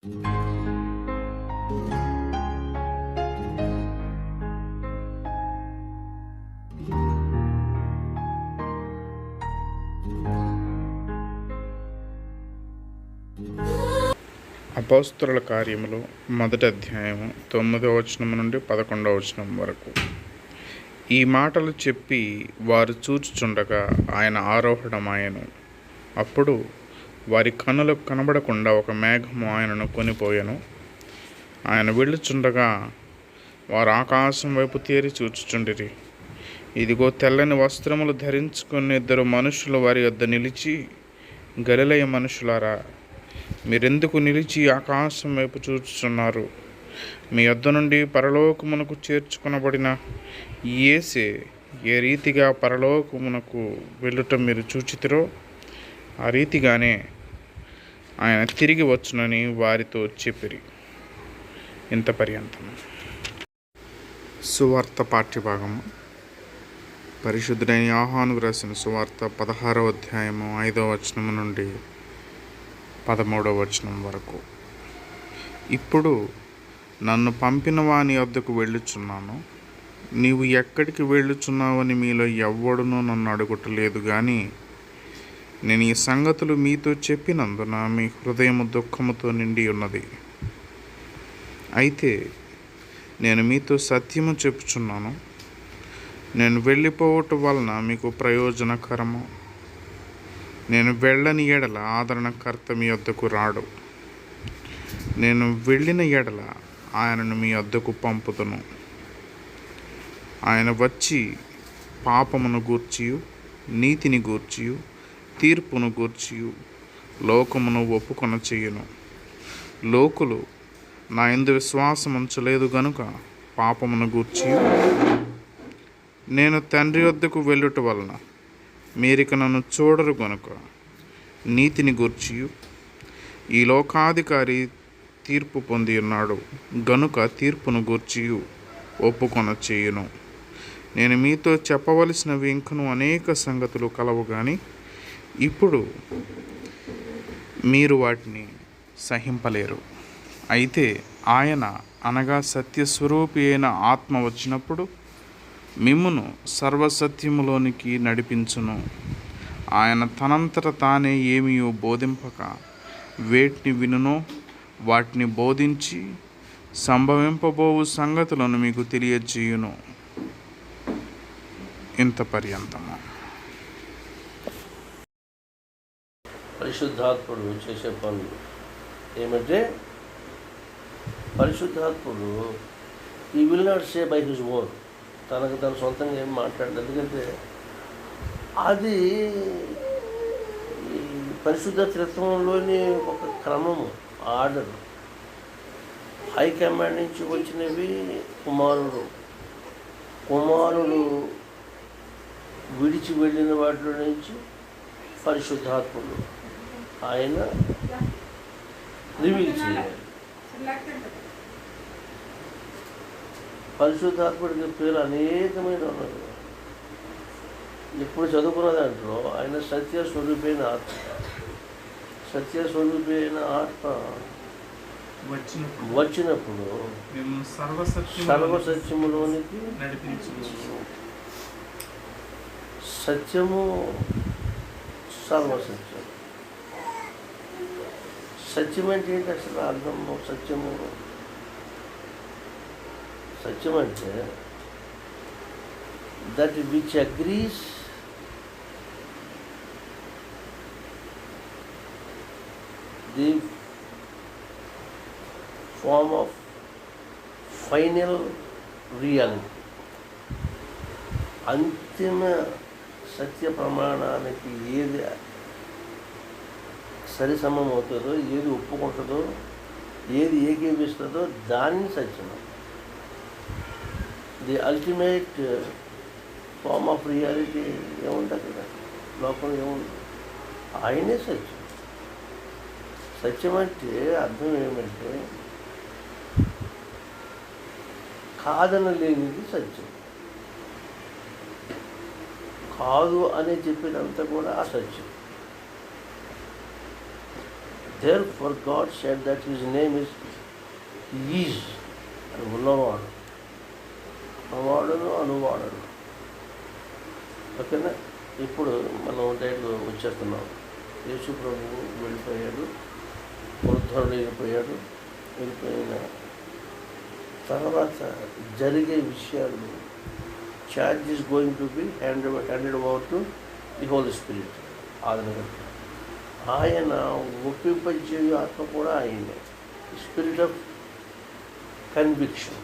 అపోస్తలుల కార్యములు మొదటి అధ్యాయము 9వ వచనం నుండి 11వ వచనం వరకు. ఈ మాటలు చెప్పి వారు చూచుచుండగా ఆయన ఆరోహణమాయెను. అప్పుడు వారి కన్నులకు కనబడకుండా ఒక మేఘము ఆయనను కొనిపోయెను. ఆయన వెళ్ళుచుండగా వారు ఆకాశం వైపు తేరి చూచుచుండిరి. ఇదిగో, తెల్లని వస్త్రములు ధరించుకుని 2 మనుషులు వారి వద్ద నిలిచి, గలిలయ మనుషులారా, మీరెందుకు నిలిచి ఆకాశం వైపు చూచుచున్నారు? మీ యొద్ద నుండి పరలోకమునకు చేర్చుకొనబడిన యేసే ఏ రీతిగా పరలోకమునకు వెళ్ళుట మీరు చూచితిరో, ఆ రీతిగానే ఆయన తిరిగి వచ్చునని వారితో చెప్పిరి. ఇంత పర్యంతం. సువార్త పాఠ్యభాగము. పరిశుద్ధుడైన యోహాను రాసిన సువార్త 16వ అధ్యాయము 5వ వచనం నుండి 13వ వచనం వరకు. ఇప్పుడు నన్ను పంపిన వాని వద్దకు వెళ్ళుచున్నాను. నీవు ఎక్కడికి వెళ్ళుచున్నావని మీలో ఎవ్వడునూ నన్ను అడుగుటలేదు గాని, నేను ఈ సంగతులు మీతో చెప్పినందున మీ హృదయము దుఃఖముతో నిండి ఉన్నది. అయితే నేను మీతో సత్యము చెప్పుచున్నాను, నేను వెళ్ళిపోవటం వలన మీకు ప్రయోజనకరము. నేను వెళ్ళని ఎడల ఆదరణకర్త మీ వద్దకు రాడు. నేను వెళ్ళిన ఎడల ఆయనను మీ వద్దకు పంపుదును. ఆయన వచ్చి పాపమును గూర్చియు, నీతిని గూర్చియు, తీర్పును గూర్చియు లోకమును ఒప్పుకొన చేయును. లోకులు నా యందు విశ్వాసం ఉంచలేదు గనుక పాపమును గూర్చియు, నేను తండ్రి వద్దకు వెళ్ళుట వలన మీరిక నన్ను చూడరు గనుక నీతిని గూర్చియు, ఈ లోకాధికారి తీర్పు పొంది ఉన్నాడు గనుక తీర్పును గూర్చియు ఒప్పుకొన చేయును. నేను మీతో చెప్పవలసినవి ఇంకను అనేక సంగతులు కలవు గాని ఇప్పుడు మీరు వాటిని సహింపలేరు. అయితే ఆయన అనగా సత్యస్వరూపి అయిన ఆత్మ వచ్చినప్పుడు మిమ్మును సర్వసత్యములోనికి నడిపించును. ఆయన తనంతట తానే ఏమీయో బోధింపక వేటిని వినునో వాటిని బోధించి సంభవింపబోవు సంగతులను మీకు తెలియజేయును. ఇంత పర్యంతము. పరిశుద్ధాత్ముడు చేసే పనులు ఏమంటే, పరిశుద్ధాత్ముడు ఈ will not say by his own, తనకు తను సొంతంగా ఏం మాట్లాడదు. ఎందుకంటే అది పరిశుద్ధ త్రిత్వంలోని ఒక క్రమము, ఆర్డర్. హైకమాండ్ నుంచి వచ్చినవి కుమారుడు విడిచి వెళ్ళిన వాటిలో నుంచి పరిశుద్ధాత్ముడు ఆయన రివీల్ చేయాలి. పరిశుద్ధాత్ముడికి పేరు అనేకమైన ఉన్నది. ఇప్పుడు చదువుకున్న దాంట్లో ఆయన సత్యస్వరూపైన ఆత్మ. సత్యస్వరూపైన ఆత్మ వచ్చినప్పుడు సర్వసత్యములోనికి సత్యము సర్వసత్యం. సత్యం అంటే ఏంటి అసలు అర్థము? సత్యం అంటే that which agrees the form of final reality. అంతిమ సత్య ప్రమాణానికి ఏది సరిసమమవుతుందో, ఏది ఒప్పుకుంటుందో, ఏది ఏకీపిస్తుందో దాన్ని సత్యం. The ultimate form of reality ఏముంటుంది కదా, లోపల ఏముంది? ఆయనే సత్యం. సత్యం అంటే అర్థం ఏమంటే కాదనలేనిది సత్యం. కాదు అని చెప్పినంత కూడా అసత్యం. Therefore God said that his name is is అని ఉన్నవాడు, ఉన్నవాడును అనువాడను. ఓకేనా? ఇప్పుడు మనం డైరెక్ట్గా వచ్చేస్తున్నాం. యేసు ప్రభువు వెళ్ళిపోయాడు, పునరుద్ధరణ వెళ్ళిపోయిన తర్వాత జరిగే విషయాలు charge is going to be handed over to the holy spirit. ఆయన ఒప్పింపజే ఆత్మ కూడా ఆయనే. Spirit of conviction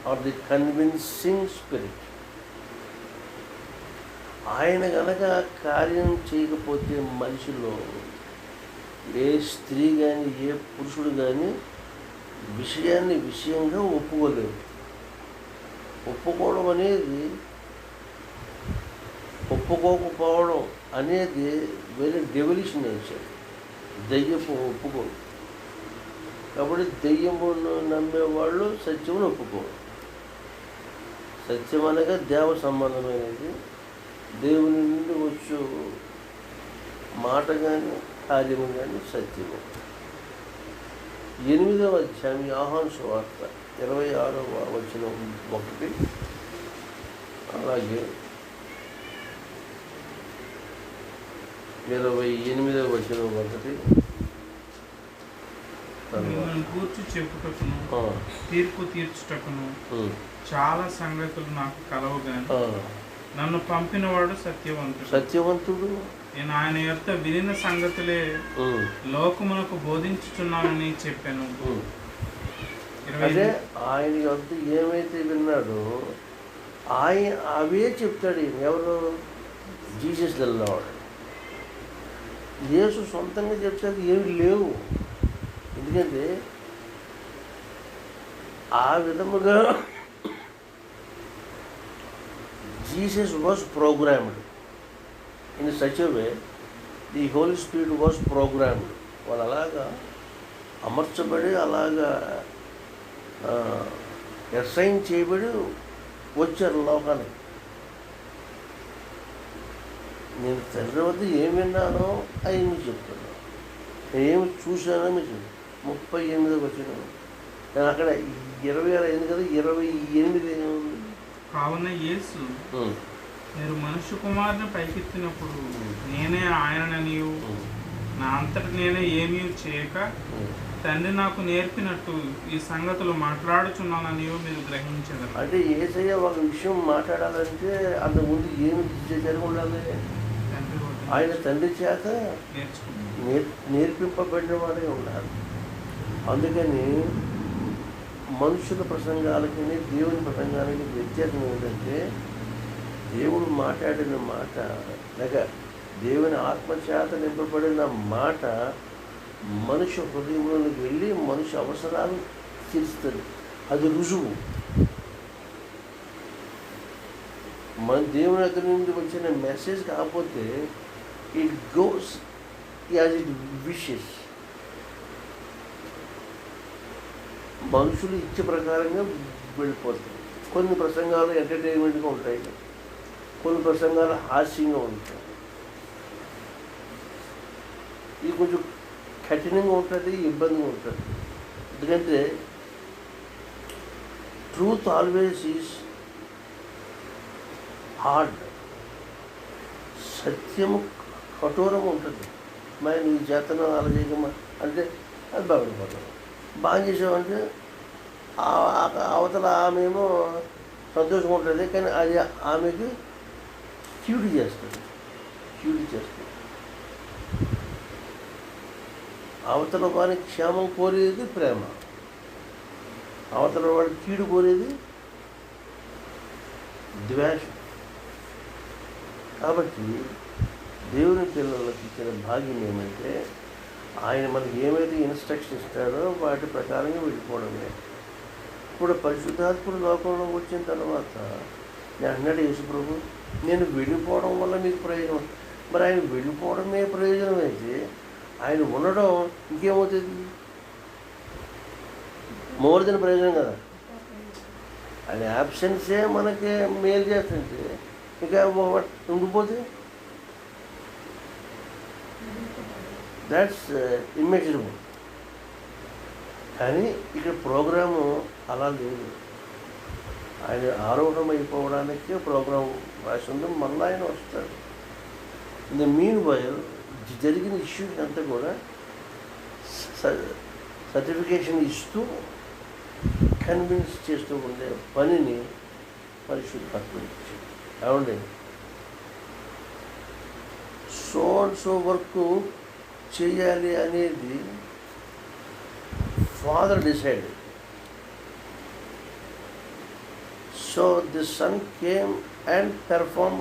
or the convincing spirit. ఆయన కనుక కార్యం చేయకపోతే మనిషిలో ఏ స్త్రీ కానీ ఏ పురుషుడు కానీ విషయంగా ఒప్పుకోలేరు. ఒప్పుకోకపోవడం అనేది వెరీ డెవలిష్ నేచర్. దెయ్యపు ఒప్పుకోరు. కాబట్టి దెయ్యమును నమ్మేవాళ్ళు సత్యమును ఒప్పుకోరు. సత్యం అనగా దేవ సంబంధమైనది, దేవుని నుండి వచ్చు మాట కానీ కార్యము కానీ సత్యము. 8వ అధ్యాయం యోహాను సువార్త 26వ వచనం 1, అలాగే 28వ వచనం 1. కూర్చు చెప్పుటకును తీర్పు తీర్చుటకును చాలా సంగతులు నాకు కలవు గాని నన్ను పంపినవాడు సత్యవంతుడు. నేను ఆయన యొక్క వినిన సంగతులే లోకమునకు బోధించుచున్నానని చెప్పాను. అంటే ఆయన యొక్క ఏమైతే విన్నాడో ఆయన అవే చెప్తాడు. ఎవరు? Jesus the lord. యేసు సొంతంగా చెప్తాడు ఏమి లేవు. ఎందుకంటే ఆ విధముగా Jesus was programmed in such a way, the Holy Spirit was programmed. వాళ్ళు అలాగా అమర్చబడి అలాగా అసైన్ చేయబడి వచ్చారు లోకానికి. నేను తండ్రి వద్ద ఏమి విన్నానో అవి మీకు చెప్తున్నాను, ఏమి చూశానో మీకు 38వ వచనం. నేను అక్కడ 26 అయింది కదా, 28 ఏముంది? కావున యేసు మీరు మనుష్య కుమారుని పైకెత్తినప్పుడు నేనే ఆయననియు నా అంతట నేనే ఏమీ చేయక తండ్రి నాకు నేర్పినట్టు ఈ సంగతులు మాట్లాడుచున్నానని మీరు గ్రహించగలరు. అంటే యేసయ్య ఒక విషయం మాట్లాడాలంటే అంతకుముందు ఏమి జరిగి ఉండాలి? ఆయన తండ్రి చేత నేర్పింపబడిన వాడే ఉండాలి. అందుకని మనుషుల ప్రసంగాలకి దేవుని ప్రసంగాలకి వ్యత్యాసం ఏంటంటే, దేవుడు మాట్లాడిన మాట లేక దేవుని ఆత్మచేత నింపబడిన మాట మనుష్య హృదయంలోకి వెళ్ళి మనుష్య అవసరాలు తీరుస్తుంది. అది రుజువు. మన దేవుని దగ్గర నుండి వచ్చిన మెసేజ్ కాకపోతే it goes as it wishes. మనుషులు ఇచ్చే ప్రకారంగా వెళ్ళిపోతాయి. కొన్ని ప్రసంగాలు ఎంటర్టైన్మెంట్గా ఉంటాయి, కొన్ని ప్రసంగాలు హాస్యంగా ఉంటాయి. ఇది కొంచెం కఠినంగా ఉంటుంది, ఇబ్బందిగా ఉంటుంది. ఎందుకంటే ట్రూత్ ఆల్వేస్ ఈజ్ హార్డ్. సత్యము కఠోరంగా ఉంటుంది. మరి నీ చేతనం అలా చేయకమా అంటే అది బాగుపడతాం. బాగా చేసామంటే అవతల ఆమెమో సంతోషంగా ఉంటుంది, కానీ అది ఆమెకి కీడు చేస్తుంది. అవతల వారి క్షేమం కోరేది ప్రేమ, అవతల వాడి కీడు కోరేది ద్వేషం. కాబట్టి దేవుని పిల్లలకు ఇచ్చిన భాగ్యం ఏమంటే, ఆయన మనకి ఏమైతే ఇన్స్ట్రక్షన్ ఇస్తాడో వాటి ప్రకారంగా వెళ్ళిపోవడమే. ఇప్పుడు పరిశుద్ధాత్ముడు లోకంలో వచ్చిన తర్వాత నేను అన్నాడు యేసు ప్రభు, నేను వెళ్ళిపోవడం వల్ల మీకు ప్రయోజనం. మరి ఆయన వెళ్ళిపోవడమే ప్రయోజనం అయితే ఆయన ఉండడం ఇంకేమవుతుంది? మోర్ దెన్ ప్రయోజనం కదా. ఆయన యాబ్సెన్సే మనకి మేలు చేస్తుంటే ఇంకా ఉండిపోతే దాట్స్ ఇమ్మెజరబుల్. కానీ ఇక్కడ ప్రోగ్రాము అలా లేదు. ఆయన ఆరోహణమైపోవడానికే ప్రోగ్రాం రాసి ఉంది. మళ్ళీ ఆయన వస్తాడు. ఇన్ ద మీన్ వైల్ జరిగిన ఇష్యూకి అంతా కూడా సర్టిఫికేషన్ ఇస్తూ కన్విన్స్ చేస్తూ ఉండే పనిని పరిశుద్ధాత్మ ఇచ్చాడు. ఏమండి, సో అండ్ సో వర్క్ చేయాలి అనేది father decide. So the son came and perform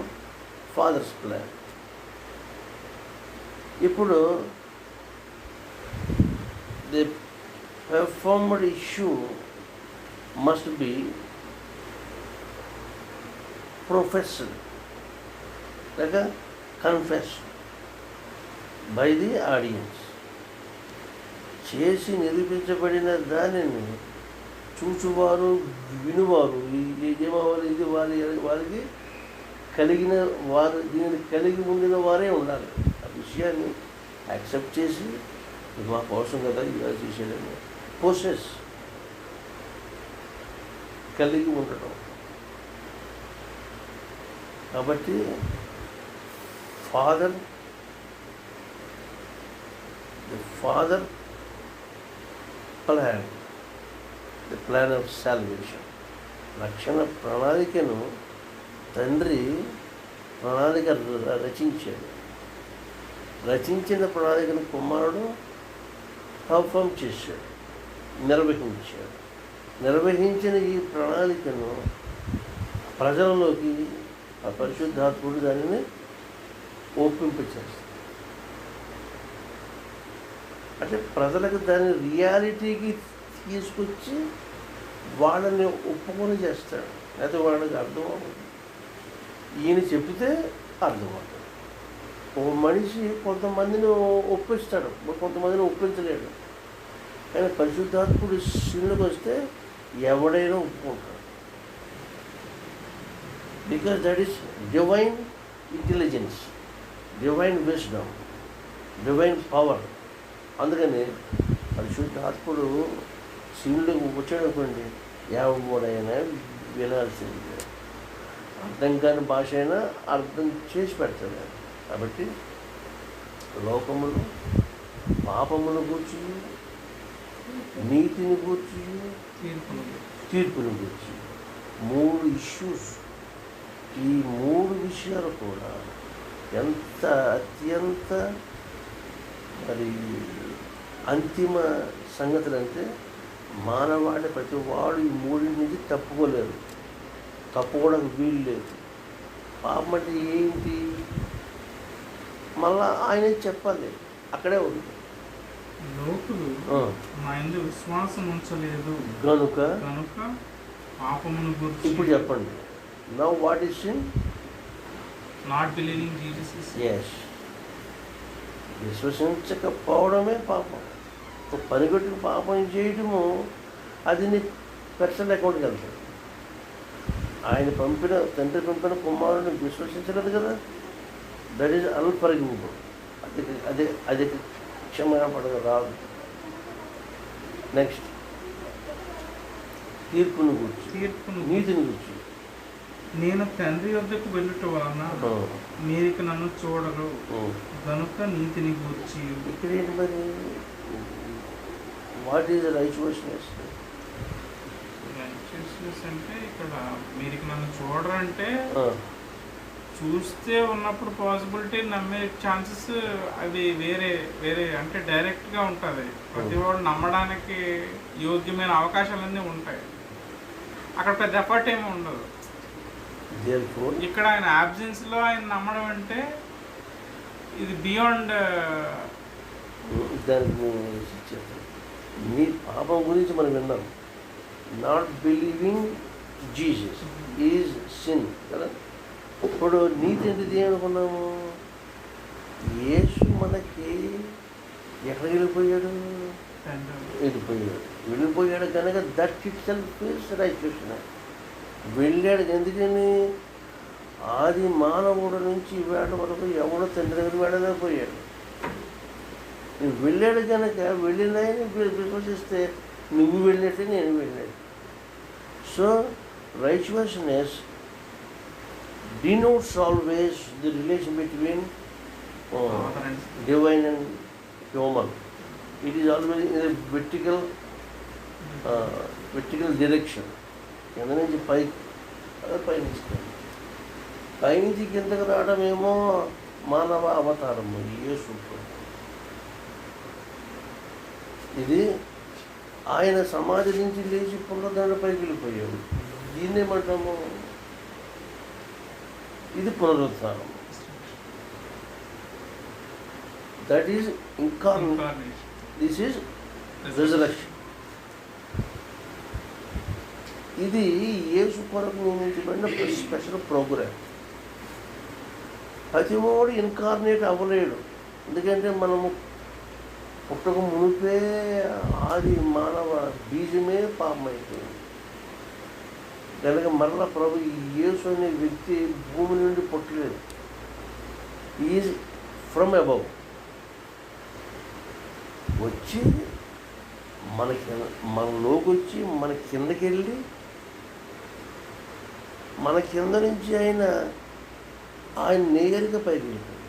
father's plan. ఇప్పుడు the performed issue must be professed లేక కన్ఫెస్డ్ బై ది ఆడియన్స్. చేసి నిరూపించబడిన దానిని చూచువారు వినువారు ఏమవ్వాలి, ఇది వారికి కలిగిన వారు, దీనిని కలిగి ఉండిన వారే ఉండాలి. ఆ విషయాన్ని యాక్సెప్ట్ చేసి ఇది మా కోసం కదా ఇలా చేసేయడం, ప్రోసెస్ కలిగి ఉండటం. కాబట్టి father plan, the plan of salvation, రక్షణ ప్రణాళికను తండ్రి ప్రణాళిక రచించాడు. రచించిన ప్రణాళికను కుమారుడు పర్ఫామ్ చేశాడు, నిర్వహించాడు. నిర్వహించిన ఈ ప్రణాళికను ప్రజలలోకి ఆ పరిశుద్ధాత్ముడు దానిని ఒప్పింపచేస్తాడు. అంటే ప్రజలకు దాని రియాలిటీకి తీసుకొచ్చి వాళ్ళని ఒప్పుకొని చేస్తాడు. అయితే వాళ్ళకి అర్థం అవ్వదు. ఈయన చెప్తే అర్థమవుతుంది. ఒక మనిషి కొంతమందిని ఒప్పిస్తాడు, కొంతమందిని ఒప్పించలేడు. కానీ పరిశుద్ధాత్ముడు శిలువకు వస్తే ఎవడైనా ఒప్పుకుంటాడు. Because that is divine intelligence, divine wisdom, divine power. అందుకని పరిశుద్ధాత్ముడు శిలువకు వచ్చాడు అనుకోండి, ఎవడైనా వినాల్సిందే. అర్థం కాని భాష అయినా అర్థం చేసి పెడతాడు. కాబట్టి లోకములు పాపమును గూర్చి, నీతిని గూర్చి, తీర్పును గూర్చి 3 ఇష్యూస్. ఈ 3 విషయాలు కూడా ఎంత అత్యంత మరి అంతిమ సంగతులు అంటే మానవాడి ప్రతి వాడు ఈ 3 నుంచి తప్పుకోలేరు, తప్పుకోవడానికి వీలు లేదు. పాపం అంటే ఏంటి మళ్ళా ఆయనే చెప్పాలి, అక్కడే ఉంది. లోకులు నా యందు విశ్వాసం ఉంచలేదు కనుక పాపమును గురించి. ఇప్పుడు చెప్పండి, now what is sin? Not believing Jesus is. Yes, విశ్వసించకపోవడమే పాపం. పనిగొట్టుకు పాపం చేయటము అది నీ పర్సనల్ అకౌంట్కి వెళ్తాడు. ఆయన తండ్రి పంపిన కుమారుని విశ్వసించలేదు కదా, దట్ ఈజ్ అన్ఫర్గివబుల్. అది క్షమాపణ రాదు. నెక్స్ట్ తీర్పును గురించి, నీతిని గురించి. నేను తండ్రి వద్దకు వెళ్ళుట వలన మీరు నన్ను చూడరు కనుక నీతిని గూర్చి. ఇక్కడ ఏంటి మరి, వాట్ ఈజ్ రైచియస్నెస్? రైచియస్నెస్ అంటే ఇక్కడ మీరు నన్ను చూడరు అంటే చూస్తే ఉన్నప్పుడు పాసిబిలిటీ నమ్మే ఛాన్సెస్ అవి వేరే వేరే అంటే డైరెక్ట్గా ఉంటుంది. ప్రతి వాడు నమ్మడానికి యోగ్యమైన అవకాశాలన్నీ ఉంటాయి. అక్కడ పెద్ద ఎఫర్ట్ ఏమి ఉండదు. ఇక్కడ ఆయన యాబ్సెన్స్లో ఆయన నమ్మడం అంటే ఇది బియాండ్. దానికి నీ పాపం గురించి మనం విన్నాం. Not believing Jesus is sin కదా. ఇప్పుడు నీతి ఏంటిది అనుకున్నాము? యేసు మనకి ఎక్కడికి వెళ్ళిపోయాడు? వెళ్ళిపోయాడు కనుక that it self is righteousness. వెళ్ళాడు ఎందుకని? ఆది మానవుడు నుంచి వేట వరకు ఎవడో తండ్రి దగ్గర వెళ్ళలేకపోయాడు. నువ్వు వెళ్ళాడు కనుక వెళ్ళినాయని విశ్వసిస్తే నువ్వు వెళ్ళినట్టే నేను వెళ్ళినట్టు. So righteousness denotes always the relation between divine and human. It is always in a vertical direction. కింద నుంచి పైనుంచి కిందకు రావడమేమో మానవ అవతారము యేసు. ఇది ఆయన సమాధి నుంచి లేచి పునరుద్ధరణ పైకి వెళ్ళిపోయాడు. దీన్నేమంటాము? ఇది పునరుత్థానం. That is incarnation. This is resurrection. ఇది యేసు కొరకు నియమించబడిన స్పెషల్ ప్రోగ్రామ్. ప్రతివాడు ఇన్కార్నేట్ అవ్వలేడు. ఎందుకంటే మనము పుట్టక మునిపే ఆది మానవ బీజమే పాపమైపోయింది కనుక మరలా ప్రభు యేసు అనే వ్యక్తి భూమి నుండి పుట్టలేదు. ఈజ్ ఫ్రమ్ అబవ్ వచ్చి మనలోకి వచ్చి మన కిందకి వెళ్ళి మన కింద నుంచి ఆయన నేరుగా పైకి వెళ్ళిపోయాడు.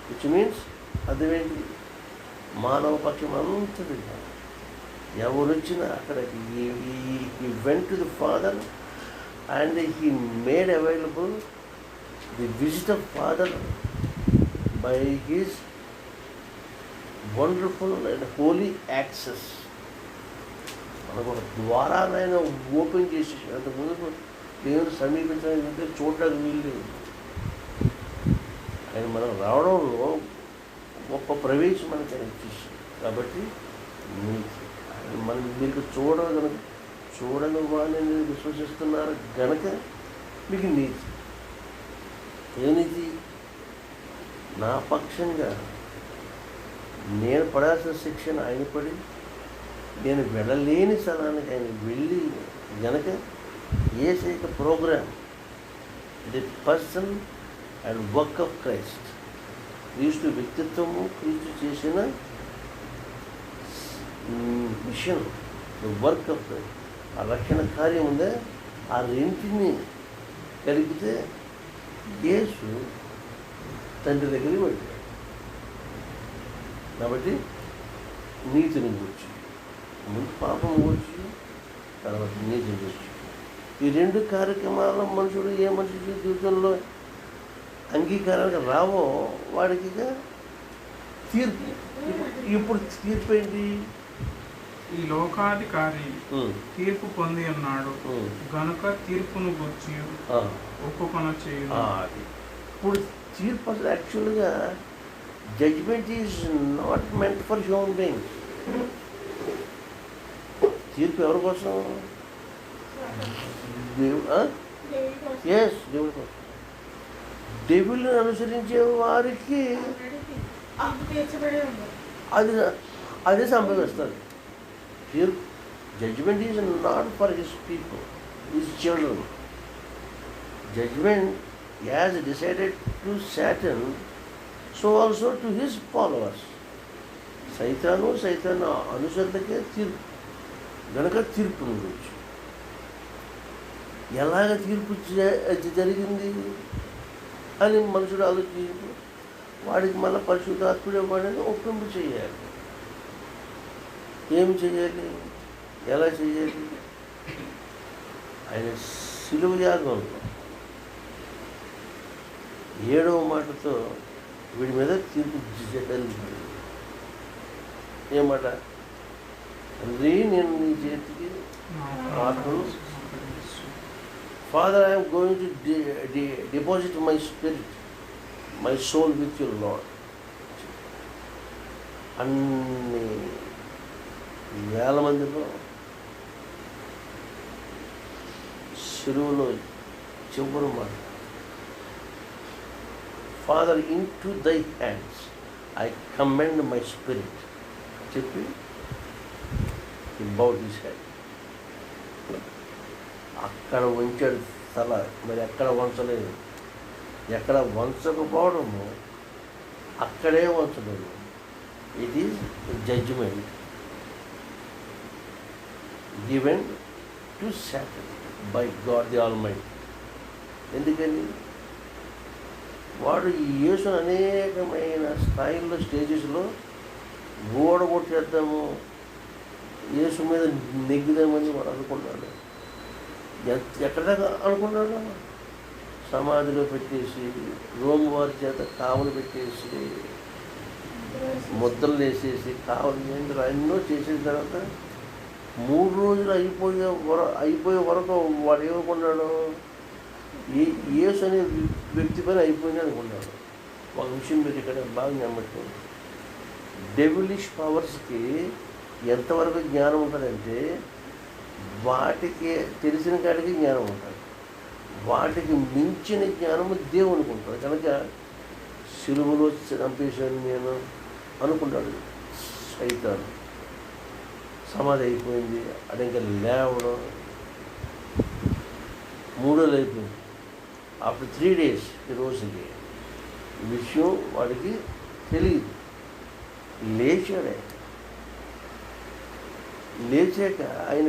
విచ్ మీన్స్ అదేంటి? మానవ పక్షం అంతటిగా ఎవరు వచ్చినా అక్కడికి he went to the Father and he made available the visit of Father by his wonderful and holy access. మనకు ఒక ద్వారానైనా ఓపెన్ చేసి అంతకుముందు దేవుని సమీపించడానికి చూడడానికి వీలు. ఆయన మనం రావడంలో గొప్ప ప్రవేశం మనకి ఆయన ఇచ్చేసాడు. కాబట్టి మనం మీకు చూడని వాడిని విశ్వసిస్తున్నారు గనక మీకు నీతి. ఏ నీతి? నా పక్షంగా నేను పడాల్సిన శిక్షను ఆయన పడి నేను వెళ్ళలేని స్థలానికి ఆయన వెళ్ళి గనక యేసయ్య programme the person and work of Christ. క్రీస్తు వ్యక్తిత్వము, క్రీస్తు చేసిన మిషన్, వర్క్ ఆఫ్ ఆ రక్షణ కార్యం ఉందే, ఆ రెంటిని కలిపితే యేసు తండ్రి దగ్గరికి వెళ్ళాడు. కాబట్టి నీతిని కూర్చి ముందు పాపం కూర్చి తర్వాత నీతిని కూర్చి ఈ రెండు కార్యక్రమాల మనుషుడు ఏ మనిషి జీవితంలో అంగీకారానికి రావో వాడికి తీర్పు. ఇప్పుడు తీర్పు ఏంటి? ఈ లోకాధికారి తీర్పు పొంది ఉన్నాడు గనుక తీర్పును గుర్చి ఒప్పుకొన చేయదు. ఇప్పుడు తీర్పు అసలు యాక్చువల్గా judgment is not meant for human beings. తీర్పు ఎవరి కోసం? దేవుడి కోసం. డెవిల్ని అనుసరించే వారికి అదే సంభవిస్తుంది. Judgment is not for his people, his children. Judgment as decided to Satan, so also to his followers. సైతాను అనుసరణకే తీర్పు గనక తీర్పును గురించి ఎలాగ తీర్పు జరిగింది అని మనుషుడు ఆలోచించి వాడికి మళ్ళీ పరిశుద్ధాత్ముడే వాడిని ఒప్పింపు చేయాలి. ఏం చేయాలి? ఎలా చేయాలి? ఆయన శిలువ యాగంలో 7వ మాటతో వీడి మీద తీర్పు జరిగింది. ఏమాట? తండ్రి, నేను నీ చేతికి ఆత్మను, Father, I am going to deposit my spirit, my soul with your Lord. అన్ని వేల మందిలో శిలువలో చివరి మాట, Father, into thy hands I commend my spirit చెప్పి he bowed his head. అక్కడ వంచాడు తల, మరి ఎక్కడ వంచలేదు. ఎక్కడ వంచకపోవడము అక్కడే వంచలేదు. It is judgement given to Satan by God the Almighty. ఎందుకని వాడు ఈ యేసును అనేకమైన స్థాయిల్లో స్టేజెస్లో కొట్టేద్దాము, యేసు మీద నెగ్గుదామని వాడు అనుకున్నాడు. ఎక్కడ అనుకున్నాడు? సమాధిలో పెట్టేసి, రోమ్ వారి చేత కావలు పెట్టేసి, ముద్రలు వేసేసి, కావలు ఎన్నో చేసిన తర్వాత 3 రోజులు అయిపోయే వరకు వాడు ఏమనుకున్నాడు? యేసు అనే వ్యక్తి పైన అయిపోయింది అనుకున్నాడు. ఒక విషయం మీరు ఇక్కడ బాగా నమ్మట్లేదు. డెవిలిష్ పవర్స్కి ఎంతవరకు జ్ఞానం ఉంటుందంటే వాటికి తెలిసిన కాడికి జ్ఞానం ఉంటుంది, వాటికి మించిన జ్ఞానము దేవునికి ఉంటుంది. కనుక సిలువలో చంపేశాను నేను అనుకున్నాడు సైతాను. సమాధి అయిపోయింది, అది ఇంకా లేవడం 3 రోజులు అయిపోయింది. ఆఫ్టర్ 3 days ఈ రోజుకి ఈ విషయం వాడికి తెలియదు. లేచాడే, లేచాక ఆయన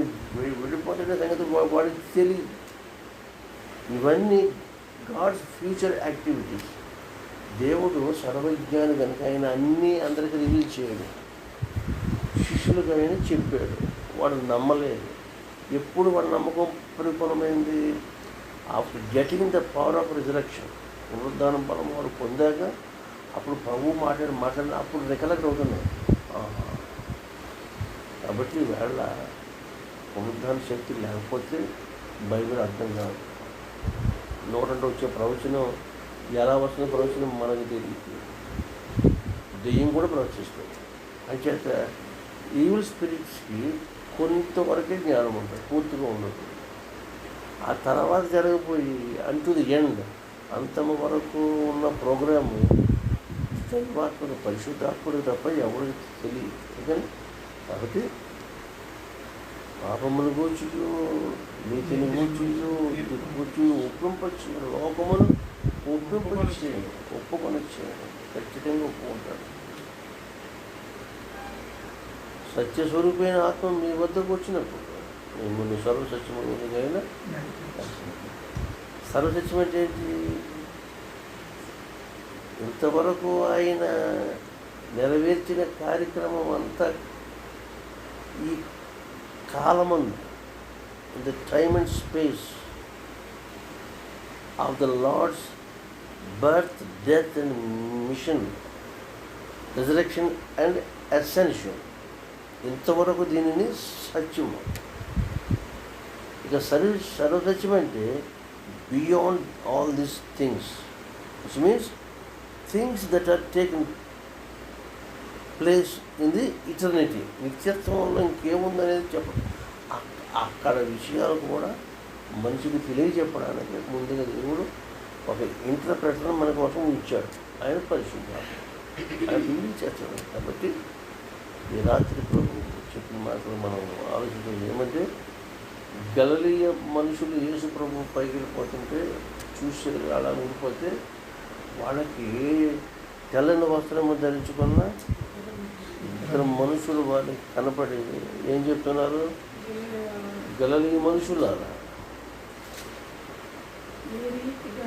వెళ్ళిపోతున్న సంగతి వాడికి తెలియదు. ఇవన్నీ గాడ్స్ ఫ్యూచర్ యాక్టివిటీస్. దేవుడు సర్వజ్ఞాని కనుక ఆయన అన్నీ అందరికీ రివీల్ చేయడు. శిష్యులకు ఆయన చెప్పాడు, వాడు నమ్మలేదు. ఎప్పుడు వాడు నమ్మకం పరిపూర్ణమైంది? After getting the power of resurrection, పునరుద్ధానం బలం వాడు పొందాక అప్పుడు ప్రభు మాట్లాడిన అప్పుడు రికలెక్ట్ అవుతున్నాయి. కాబట్టి వేళ పునరుద్ధాన శక్తి లేకపోతే బైబిల్ అర్థం కాదు. నోటంటే వచ్చే ప్రవచనం ఎలా వస్తుందో ప్రవచనం మనకు తెలియదు. దెయ్యం కూడా ప్రవచిస్తుంది. అంచేత ఈవిల్ స్పిరిట్స్కి కొంతవరకే జ్ఞానం ఉంటుంది, పూర్తిగా ఉండదు. ఆ తర్వాత జరగబోయి అంటూ ది ఎండ్ అంతము వరకు ఉన్న ప్రోగ్రాము దైవాత్మక పరిశుద్ధాత్ముడు తప్ప ఎవరికి తెలియదు. కానీ కాబట్టి పాపమును గూర్చియు నీతిని గూర్చియు ఒప్పింపచ్చు, లోకమును ఒప్పింపచేయండి, ఒప్పుకొనిచ్చేయండి. ఖచ్చితంగా ఒప్పుకుంటాడు. సత్యస్వరూపమైన ఆత్మ మీ వద్దకు వచ్చినప్పుడు మిమ్మల్ని సర్వసత్యమైనదైనా సర్వసత్యం అంటే ఏంటి? ఇంతవరకు ఆయన నెరవేర్చిన కార్యక్రమం అంతా ఈ కాలమందు, the time and space of the Lord's birth, death and mission, resurrection and ascension, ఇంతవరకు దీనిని సత్యము. ఇక సర్వసత్యం అంటే beyond all these things, which means things that are taken place in the eternity. నిత్యత్వంలో ఇంకేముందనేది చెప్పడం, అక్కడ విషయాలు కూడా మనిషికి తెలియజెప్పడానికి ముందుగా దేవుడు ఒక ఇంటర్ప్రెటర్ మన కోసం ఉంచాడు. ఆయన పరిశుద్ధాత్మ, ఆయన బిల్డింగ్ చేస్తాడు. కాబట్టి ఈ రాత్రి ప్రభు చెప్పిన మాటలు మనం ఆలోచించేది ఏమంటే, గలిలయ మనుషులు యేసు ప్రభు పైకి వెళ్ళిపోతుంటే చూసి అలా ఊడిపోతే వాళ్ళకి తెల్లని వస్త్రము ధరించుకున్న 2 మనుషులు వాళ్ళకి కనపడి ఏం చెప్తున్నారు? గలిలయ మనుషులారా,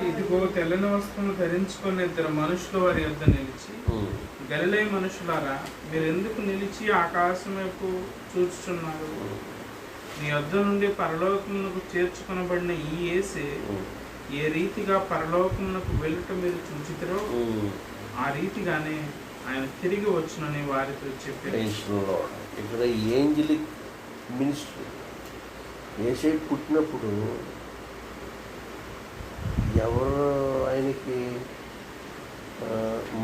ఇదిగో తెల్లని వస్త్రము ధరించుకున్న 2 మనుషులు వారి యొద్ద నిలిచి, గలిలయ మనుషులారా, మీరు ఎందుకు నిలిచి ఆకాశం వైపు చూచుచున్నారు? మీ యొద్ద నుండి పరలోకమునకు చేర్చుకొనబడిన ఈ యేసే ఏ రీతిగా పరలోకమునకు వెళ్ళుట మీరు చూచితిరో ఆ రీతిగానే ఆయన తిరిగి వచ్చునని వారితో చెప్పారు. ఇక్కడ ఏంజలిక్ మినిస్ట్రీ. యేసే పుట్టినప్పుడు ఎవరు ఆయనకి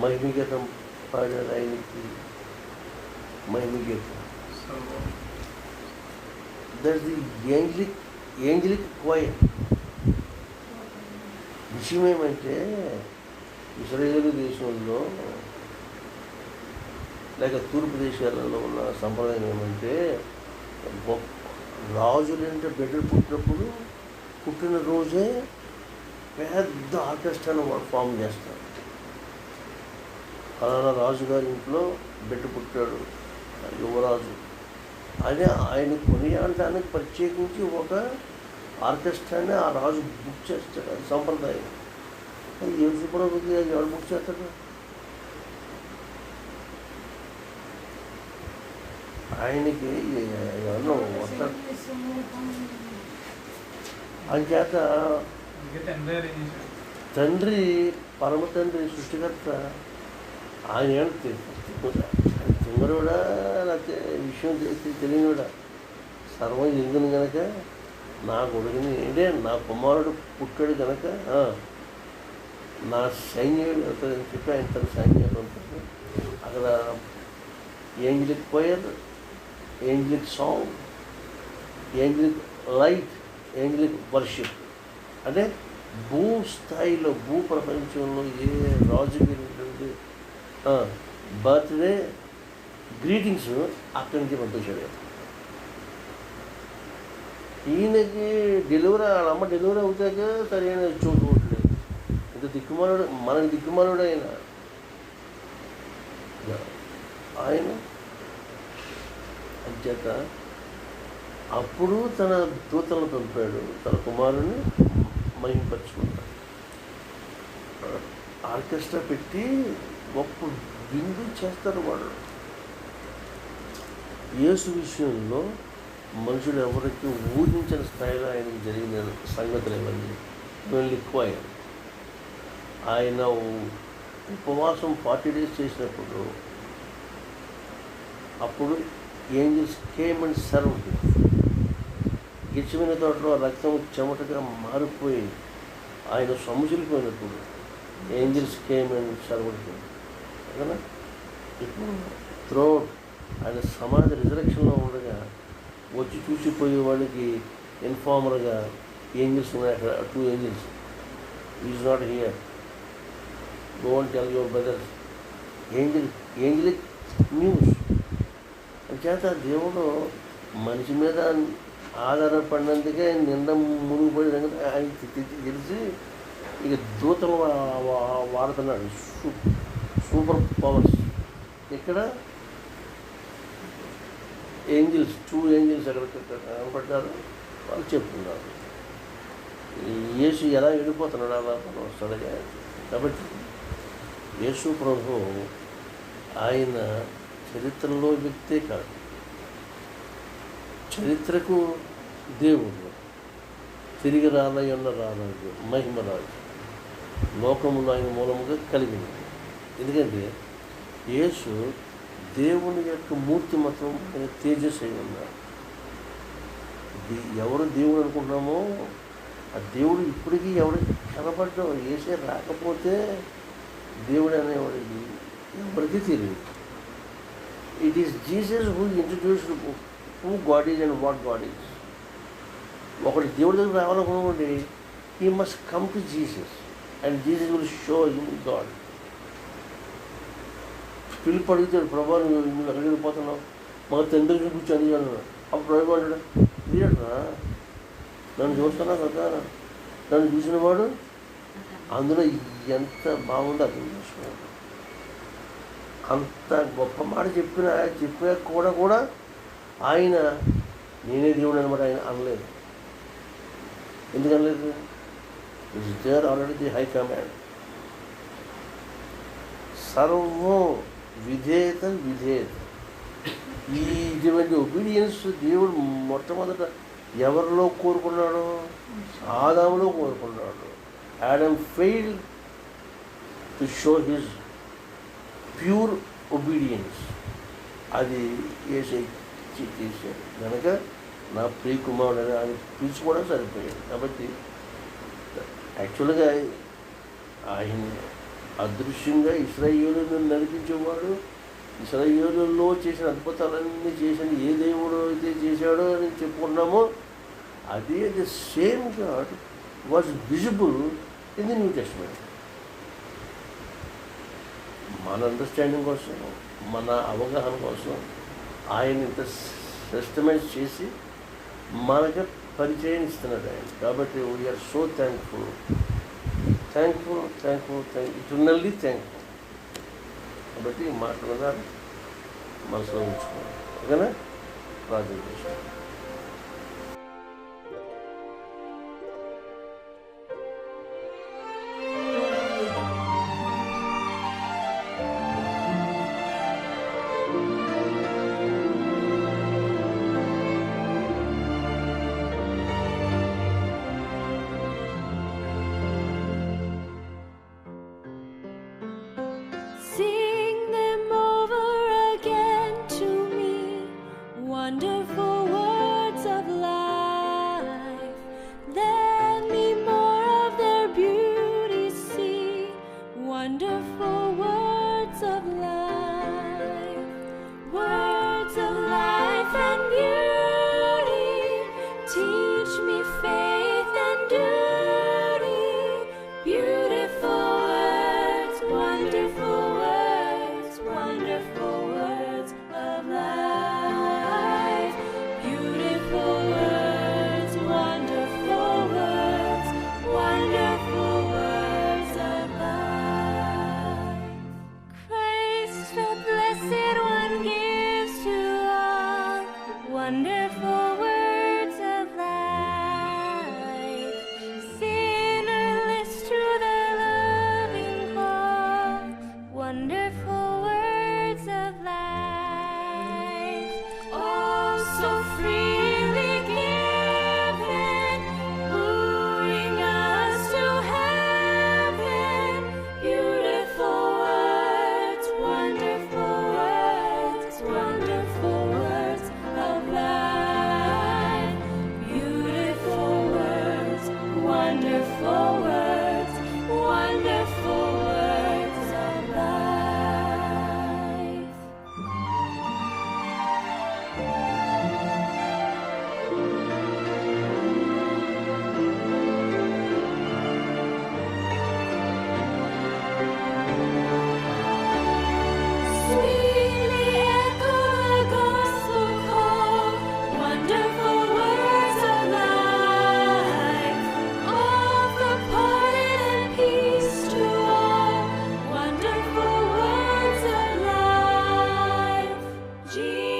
మహిమగీతం పాడారు? ఆయనకి మహిమగీతం. That's the angelic choir. విషయం ఏమంటే, ఇశ్రాయేలు దేశంలో లేక తూర్పు దేశాలలో ఉన్న సంప్రదాయం ఏమంటే, రాజులంటే బిడ్డలు పుట్టినప్పుడు పుట్టినరోజే పెద్ద ఆర్కెస్ట్రాను వాడు ఫామ్ చేస్తారు. ఫలానా రాజుగారి ఇంట్లో బిడ్డ పుట్టాడు, యువరాజు అని ఆయన కొనియాడడానికి ప్రత్యేకించి ఒక ఆర్కెస్ట్రాని ఆ రాజు బుక్ చేస్తాడు. అది సంప్రదాయం. అది యేసుప్రభుకి ఎవరు బుక్ చేస్తాడు? ఆయనకి ఎవరో వస్తాడు. అంచేత తండ్రి, పరమ తండ్రి, సృష్టికర్త ఆయన ఏమిటి తింగరుడా, లేకపోతే విషయం తెలియనివాడా? సర్వం ఎరుగును కనుక నా కొడుకుని ఏంటే నా కుమారుడు పుట్టాడు కనుక నా సైన్యం అవుతుందని చెప్పి ఆయన తన సైన్యాలు ఉంటుంది. అక్కడ angelic prayer, angelic song, angelic light, angelic worship. అంటే భూ స్థాయిలో, భూ ప్రపంచంలో ఏ రాజుకి బర్త్డే గ్రీటింగ్స్ అక్కడి నుంచి పంపించాడు. ఈయనకి డెలివరీ, వాళ్ళ అమ్మ డెలివరీ అవుతాక సరైన చోటు ఉండలేదు. ఇంత దిక్కుమాలుడు, మనకి దిక్కుమాలుడు ఆయన అంచేత అప్పుడు తన దూతలను పంపాడు, తన కుమారుని మహింపరుచుకున్నాడు. ఆర్కెస్ట్రా పెట్టి గొప్ప విందు చేస్తారు వాళ్ళు. యేసు విషయంలో మనుషులు ఎవరికి ఊహించిన స్థాయిలో ఆయనకి జరిగిన సంగతులు ఇవన్నీ ఎక్కువ. ఆయన ఉపవాసం 40 days చేసినప్పుడు అప్పుడు ఏంజల్స్ కేమ్ అండ్ సర్వ్. గెచ్చమైన తోటలో రక్తం చెమటగా మారిపోయి ఆయన సొమ్ముసిలిపోయినప్పుడు ఏంజల్స్ కేమ్ అండ్ సర్వ్ కదా. ఇప్పుడు త్రోట్ ఆయన సమాధి రిజరెక్షన్లో ఉండగా వచ్చి చూసిపోయే వాళ్ళకి ఇన్ఫార్మర్గా ఏంజల్స్ ఉన్నాయి అక్కడ, 2 angels. Is not here, go and tell your brothers. Angelic news. అంచేత దేవుడు మనిషి మీద ఆధారపడినందుకే నిండా మునిగిపోయే సంగతి ఆయన తెలిసి ఇక దూతలు వాడుతున్నాడు. Super powers. ఇక్కడ ఏంజల్స్, 2 angels ఎక్కడ కనపడ్డారు, వాళ్ళు చెప్తున్నారు. యేసు ఎలా వెళ్ళిపోతున్నాడు అలా వస్తాడుగా. కాబట్టి యేసు ప్రభు ఆయన చరిత్రలో వ్యక్తే కాదు, చరిత్రకు దేవుడు, తిరిగి రానయ్యున్న రారాజు, మహిమరాజు, లోకమును ఆయన మూలముగా కలిగింది. ఎందుకంటే యేసు దేవుని యొక్క మూర్తిమత్వం, ఆయన తేజస్సు అయి ఉన్నారు. ఎవరు దేవుడు అనుకుంటున్నామో ఆ దేవుడు ఇప్పటికీ ఎవరికి కనపడ్డం. యేసే రాకపోతే దేవుడు అనేవాడికి ఎవరికి తెలియదు. It is Jesus who introduced who God is and what God is. ఒకటి దేవుడి దగ్గర రావాలనుకోండి, he must come to Jesus and Jesus will show him God. పిలుపు అడుగుతాడు, ప్రభా నువ్వు ఎక్కడికి వెళ్ళిపోతున్నావు, మా తండ్రి కూర్చొని అన్నాడు. అప్పుడు ప్రభు అంటాడు, తీయట్రా నన్ను చూస్తున్నా కదా, నన్ను చూసిన వాడు అందులో ఎంత బాగుందో అర్థం చేసుకున్నాడు. అంత గొప్ప మాట చెప్పినా కూడా ఆయన నేనే దేవుడు అనమాట ఆయన అనలేదు. ఎందుకు అనలేదు? It's there already the high command. సర్వం విధేయత. ఇటువంటి ఒబీడియన్స్ దేవుడు మొట్టమొదట ఎవరిలో కోరుకున్నాడు? ఆదాములో కోరుకున్నాడు. Adam failed to show his pure obedience. అది యేసే చేశాడు కనుక నా ప్రియ కుమారుడు అని పిలుచుకోవడం సరిపోయాడు. కాబట్టి యాక్చువల్గా ఆయన అదృశ్యంగా ఇశ్రాయేలును నడిపించేవాడు. ఇశ్రాయేలులో చేసిన అద్భుతాలన్నీ చేసిన ఏ దేవుడు అయితే చేశాడో అని చెప్పుకున్నామో అదే the same God was visible in the new testament. మన అండర్స్టాండింగ్ కోసం, మన అవగాహన కోసం ఆయన ఇంత టెస్టమెంట్స్ చేసి మనకి పరిచయం ఇస్తున్నాడు ఆయన. కాబట్టి we are so thankful, eternally thankful. కాబట్టి మాట్లాడదాం. మనసులో ఉంచుకోండి. ఓకేనా? ప్రార్థన చేస్తాం. Sing them over again to me, wonderful words of life. Let me more of their beauty see, wonderful words of life. Words of life and beauty, teach me faith and duty. Beautiful words, wonderful words, wonderful words of life. Beautiful words, wonderful words, wonderful words of life. Christ, the blessed one, gives to all wonderful